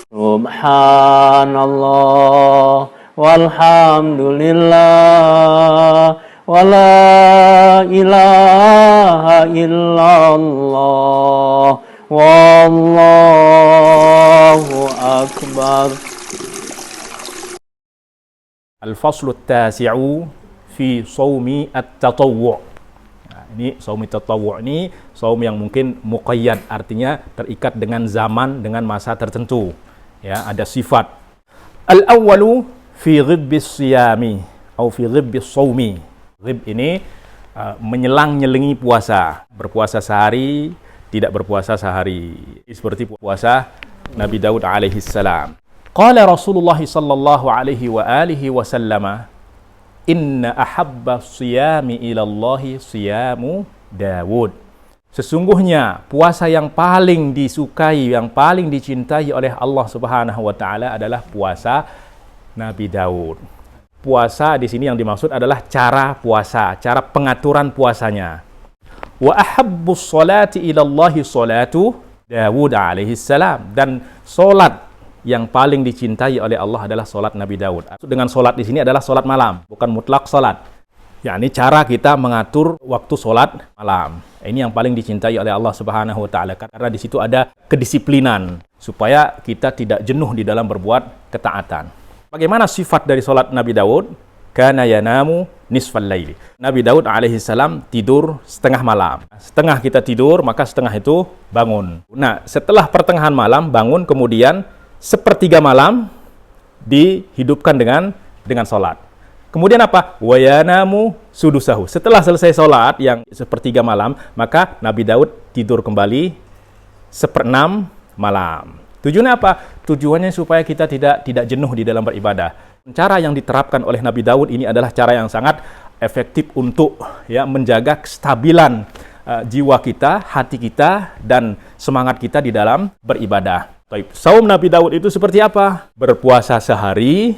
Subhanallah walhamdulillah wala ilaha illallah wallahu akbar. Al-faslu at-tasi'u fi shaumi at-tatawwu'. Nah, ini shaumi at-tatawwu' ini shaum yang mungkin muqayyad, artinya terikat dengan zaman, dengan masa tertentu. Ya, ada sifat. Al-awwalu fi ghibbis siyami atau fi ghibbis shaumi. Ghib ini menyelang-nyelingi puasa, berpuasa sehari, tidak berpuasa sehari. Seperti puasa Nabi Daud alaihi salam. Qala Rasulullah sallallahu alaihi wa alihi wasallam, inna ahabba siyami ilallahi siyamu Dawud. Sesungguhnya puasa yang paling disukai, yang paling dicintai oleh Allah Subhanahu wa taala adalah puasa Nabi Daud. Puasa di sini yang dimaksud adalah cara puasa, cara pengaturan puasanya. Wa ahabbus salati ilallahi salatu Dawud alaihi salam, dan salat yang paling dicintai oleh Allah adalah salat Nabi Daud. Dengan salat di sini adalah salat malam, bukan mutlak salat. yakni cara kita mengatur waktu sholat malam. Ini yang paling dicintai oleh Allah Subhanahu wa taala, karena di situ ada kedisiplinan supaya kita tidak jenuh di dalam berbuat ketaatan. Bagaimana sifat dari sholat Nabi Daud? Kana yanamu nisfal laili. Nabi Daud alaihi salam tidur setengah malam. Setengah kita tidur, maka setengah itu bangun. Nah, setelah pertengahan malam bangun, kemudian sepertiga malam dihidupkan dengan sholat. Kemudian apa? Wayanamu sudusahu. Setelah selesai sholat yang sepertiga malam, maka Nabi Daud tidur kembali seperenam malam. Tujuannya apa? Tujuannya supaya kita tidak jenuh di dalam beribadah. Cara yang diterapkan oleh Nabi Daud ini adalah cara yang sangat efektif untuk menjaga kestabilan jiwa kita, hati kita, dan semangat kita di dalam beribadah. Saum Nabi Daud itu seperti apa? Berpuasa sehari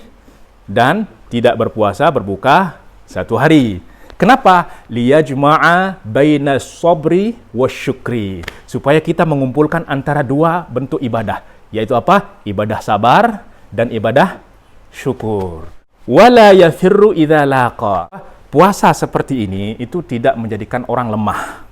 dan tidak berpuasa, berbuka satu hari. Kenapa? Liyajma'a baina sabri wasyukri. Supaya kita mengumpulkan antara dua bentuk ibadah, yaitu apa? Ibadah sabar dan ibadah syukur. Wala yafirru idza laqa. Puasa seperti ini itu tidak menjadikan orang lemah.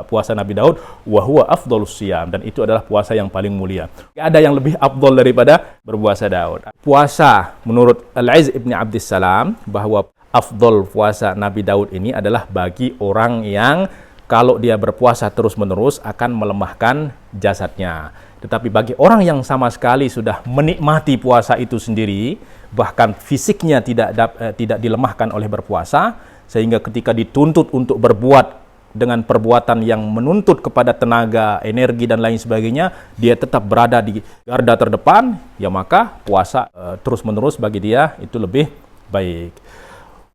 Puasa Nabi Daud wa huwa afdhalus siyam, dan itu adalah puasa yang paling mulia. Tidak ada yang lebih afdal daripada berpuasa Daud. Puasa menurut Al-Izz ibn Abdissalam bahwa afdal puasa Nabi Daud ini adalah bagi orang yang kalau dia berpuasa terus-menerus akan melemahkan jasadnya. Tetapi bagi orang yang sama sekali sudah menikmati puasa itu sendiri, bahkan fisiknya tidak dilemahkan oleh berpuasa, sehingga ketika dituntut untuk berbuat dengan perbuatan yang menuntut kepada tenaga, energi, dan lain sebagainya, dia tetap berada di garda terdepan, ya maka puasa terus-menerus bagi dia itu lebih baik.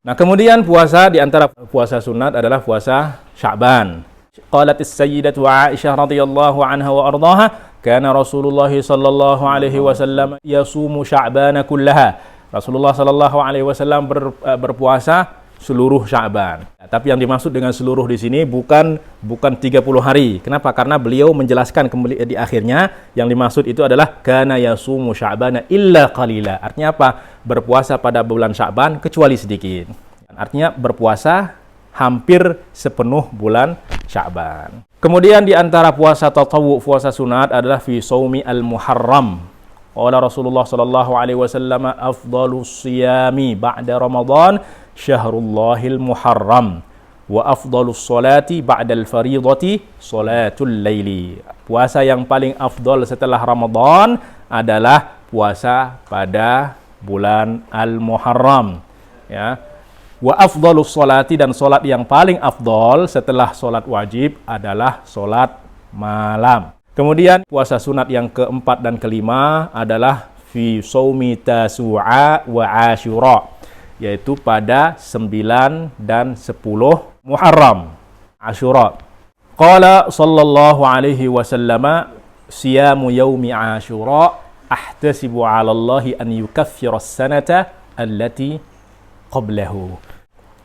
Nah, kemudian puasa di antara puasa sunat adalah puasa Sya'ban. Qalat as-sayyidatu Aisyah radhiyallahu anha wa ardhaha, kana Rasulullah sallallahu alaihi wasallam yasumu Sya'ban kullaha. Rasulullah sallallahu alaihi wasallam berpuasa seluruh Sya'ban. Tapi yang dimaksud dengan seluruh di sini bukan 30 hari. Kenapa? Karena beliau menjelaskan kembali di akhirnya yang dimaksud itu adalah kana yasumu Sya'bana illa qalila. Artinya apa? Berpuasa pada bulan Sya'ban kecuali sedikit. Artinya berpuasa hampir sepenuh bulan Sya'ban. Kemudian di antara puasa tatawwu, puasa sunat adalah fi shaumi al-Muharram. Qala Rasulullah sallallahu alaihi wasallam afdhalus siyami ba'da Ramadan Syahrullahil Muharram wa afdhalus salati ba'dal fariidati salatul laili. Puasa yang paling afdal setelah Ramadan adalah puasa pada bulan Al-Muharram, ya. Wa afdhalus salati, dan salat yang paling afdal setelah salat wajib adalah salat malam. Kemudian puasa sunat yang keempat dan kelima adalah fi shaumi Tasu'a wa Asyura, yaitu pada 9 dan 10 Muharram, Asyura. Qala sallallahu alaihi wasallam, siyamu yaumi Asyura ahtasibu 'ala Allahi an yukaffira as-sanata allati qablahu.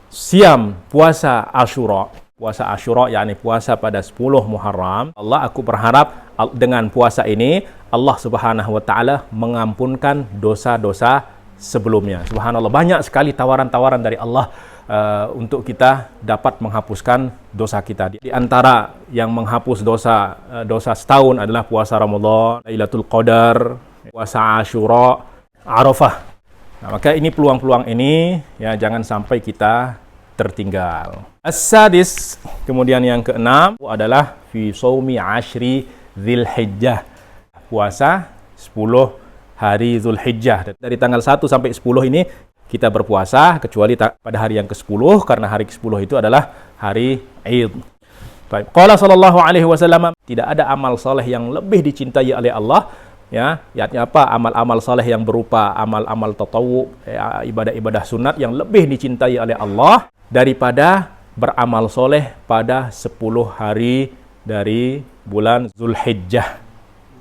Siam, puasa Asyura. Puasa Asyura yakni puasa pada 10 Muharram. Allah, aku berharap dengan puasa ini Allah Subhanahu wa taala mengampunkan dosa-dosa sebelumnya. Subhanallah, banyak sekali tawaran-tawaran dari Allah untuk kita dapat menghapuskan dosa kita. Di antara yang menghapus dosa setahun adalah puasa Ramadan, Lailatul Qadar, puasa Asyura, Arafah. Nah, maka ini peluang-peluang ini ya jangan sampai kita tertinggal. As-sadis, kemudian yang keenam adalah fi shaumi ashri Dzulhijjah. Puasa 10 hari Dzulhijjah. Dari tanggal 1 sampai 10 ini kita berpuasa kecuali pada hari yang ke-10 karena hari ke-10 itu adalah hari Id. Baik. Qala sallallahu alaihi wasallam, tidak ada amal saleh yang lebih dicintai oleh Allah ya. Artinya apa? Amal-amal saleh yang berupa amal-amal tatawwu, ibadah-ibadah sunat yang lebih dicintai oleh Allah daripada beramal soleh pada 10 hari dari bulan Dzulhijjah.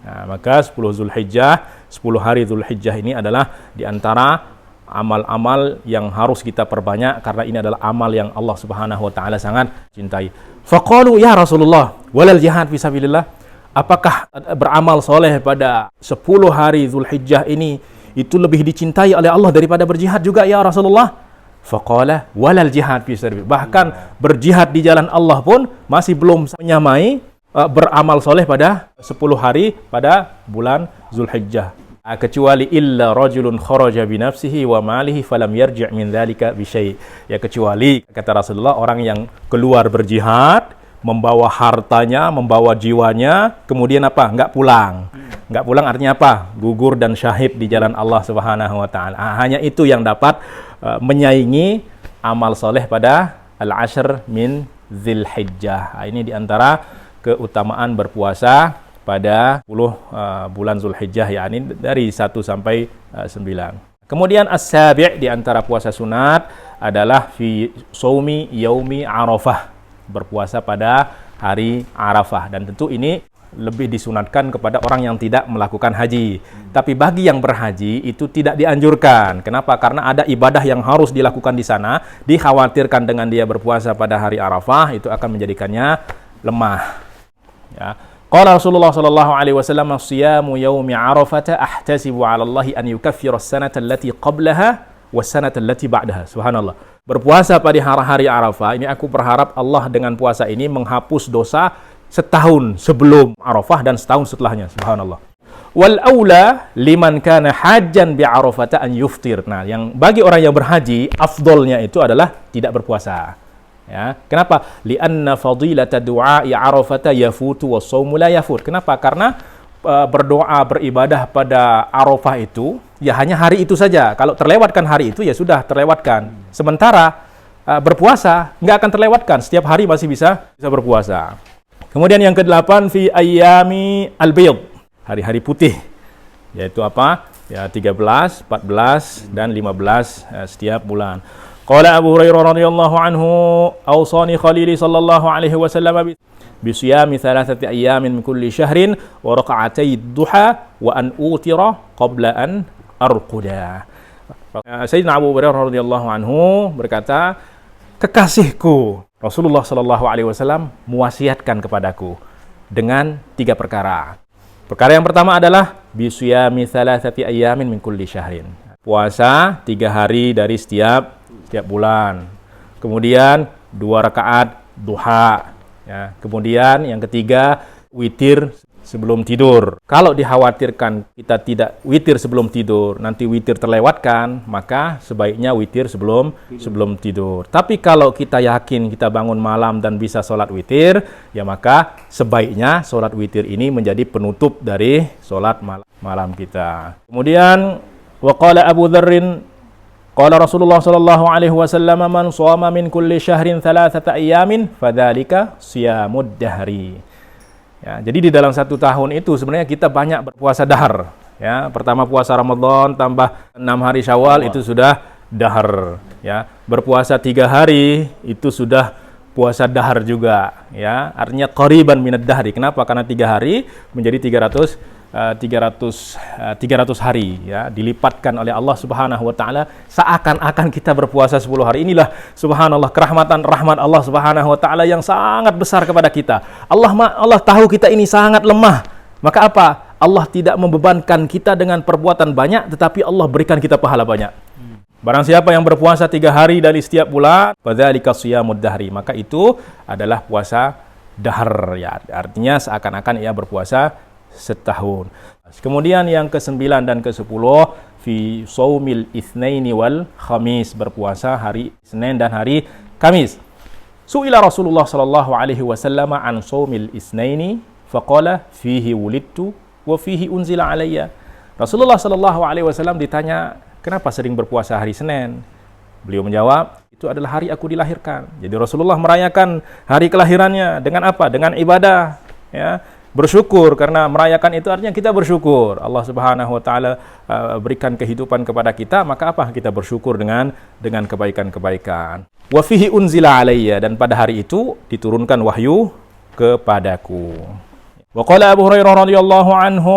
Nah, maka 10 Dzulhijjah, 10 hari Dzulhijjah ini adalah di antara amal-amal yang harus kita perbanyak karena ini adalah amal yang Allah Subhanahu wa taala sangat cintai. Faqalu ya Rasulullah, walal jihad fisabilillah? Apakah beramal soleh pada 10 hari Dzulhijjah ini itu lebih dicintai oleh Allah daripada berjihad juga ya Rasulullah? Faqala walal jihad fisabilillah. Bahkan berjihad di jalan Allah pun masih belum menyamai beramal soleh pada 10 hari pada bulan Dzulhijjah. Kecuali illa rajulun kharaja bi nafsihi wa malihi falam yarji' min dzalika bi syai'. Ya, kecuali kata Rasulullah orang yang keluar berjihad membawa hartanya, membawa jiwanya, kemudian apa? Enggak pulang. Enggak pulang artinya apa? Gugur dan syahid di jalan Allah Subhanahu wa taala. Hanya itu yang dapat menyaingi amal soleh pada al-ashr min Dzulhijjah. Ini di antara keutamaan berpuasa pada 10 bulan Dzulhijjah, yakni dari 1 sampai 9. Kemudian as-sabi' di antara puasa sunat adalah fi shaumi yaumi Arafah, berpuasa pada hari Arafah, dan tentu ini lebih disunatkan kepada orang yang tidak melakukan haji. Tapi bagi yang berhaji itu tidak dianjurkan. Kenapa? Karena ada ibadah yang harus dilakukan di sana, dikhawatirkan dengan dia berpuasa pada hari Arafah itu akan menjadikannya lemah. Ya. Qala Rasulullah sallallahu alaihi wasallam, "Shiyamu yaumi Arafah ahtasibu 'ala Allah an yukaffira as-sanata allati qablaha was-sanata allati ba'daha." Subhanallah. Berpuasa pada hari Arafah ini aku berharap Allah dengan puasa ini menghapus dosa setahun sebelum Arafah dan setahun setelahnya. Subhanallah. Wal aula liman kana hajjan bi Arafah an yuftir. Nah, yang bagi orang yang berhaji afdolnya itu adalah tidak berpuasa. Ya, kenapa? Li'anna fadilata du'a'i Arafata yafutu wa shaumu la yafut. Kenapa? Karena berdoa, beribadah pada Arafah itu ya hanya hari itu saja. Kalau terlewatkan hari itu ya sudah terlewatkan. Sementara berpuasa nggak akan terlewatkan. Setiap hari masih bisa berpuasa. Kemudian yang ke-8 fi ayyami al-bayd, hari-hari putih. Yaitu apa? Ya 13, 14 dan 15 setiap bulan. Qala Abu Hurairah radhiyallahu anhu, awsani khalili sallallahu alaihi wasallam bi siyami 3 ayyamin min kulli syahrin wa raka'atay duha wa an utira qabla an arquda. Sayyidina Abu Hurairah radhiyallahu anhu berkata, kekasihku Rasulullah sallallahu alaihi wasallam mewasiatkan kepadaku dengan 3 perkara. Perkara yang pertama adalah bi siyami 3 ayyamin min kulli syahrin. Puasa 3 hari dari setiap bulan. Kemudian 2 rakaat duha. Ya. Kemudian yang ketiga witir sebelum tidur. Kalau dikhawatirkan kita tidak witir sebelum tidur, nanti witir terlewatkan, maka sebaiknya witir sebelum tidur. Tapi kalau kita yakin kita bangun malam dan bisa sholat witir, ya maka sebaiknya sholat witir ini menjadi penutup dari sholat malam kita. Kemudian waqala Abu Dzarrin qala Rasulullah sallallahu alaihi wasallam, man shoma min kulli syahrin 3 ayyamin fadzalika shiyamud dahri. Ya, jadi di dalam 1 tahun itu sebenarnya kita banyak berpuasa dahar. Ya, pertama puasa Ramadan tambah 6 hari Syawal itu sudah dahar. Ya, berpuasa 3 hari itu sudah puasa dahar juga. Ya, artinya qariban minad dahri. Kenapa? Karena 3 hari menjadi 300 hari, ya, dilipatkan oleh Allah Subhanahu wa taala seakan-akan kita berpuasa 10 hari. Inilah subhanallah rahmat Allah Subhanahu wa taala yang sangat besar kepada kita. Allah tahu kita ini sangat lemah, Maka apa? Allah tidak membebankan kita dengan perbuatan banyak, tetapi Allah berikan kita pahala banyak. Barang siapa yang berpuasa 3 hari dari setiap bulan, fadzalika shiyamud dahri, maka itu adalah puasa dahr, ya. Artinya seakan-akan ia berpuasa setahun. Kemudian yang ke-9 dan ke-10, fi shaumil itsnaini wal khamis, berpuasa hari Senin dan hari Kamis. Su'ila Rasulullah sallallahu alaihi wasallam an shaumil itsnaini faqala fihi wulidtu wa fihi unzila alayya. Rasulullah sallallahu alaihi wasallam ditanya, kenapa sering berpuasa hari Senin? Beliau menjawab, itu adalah hari aku dilahirkan. Jadi Rasulullah merayakan hari kelahirannya dengan apa? Dengan ibadah, ya. Bersyukur, karena merayakan itu artinya kita bersyukur. Allah Subhanahu wa taala berikan kehidupan kepada kita, maka apa? Kita bersyukur dengan kebaikan-kebaikan. Wa fihi unzila alayya, dan pada hari itu diturunkan wahyu kepadaku. Wa qala Abu Hurairah radhiyallahu anhu,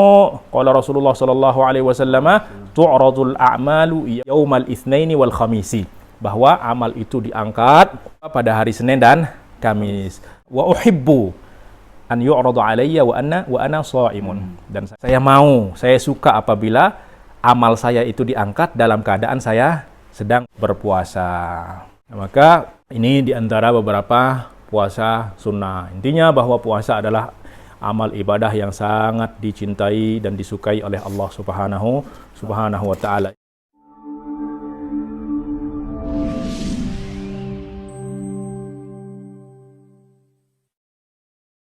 qala Rasulullah sallallahu alaihi wasallam, tu'radul a'malu yaumal itsnaini wal khamisi, bahwa amal itu diangkat pada hari Senin dan Kamis. Wa uhibbu an yu'radu alayya wa ana shaimun, dan saya suka apabila amal saya itu diangkat dalam keadaan saya sedang berpuasa. Maka ini diantara beberapa puasa sunnah. Intinya bahwa puasa adalah amal ibadah yang sangat dicintai dan disukai oleh Allah Subhanahu wa taala.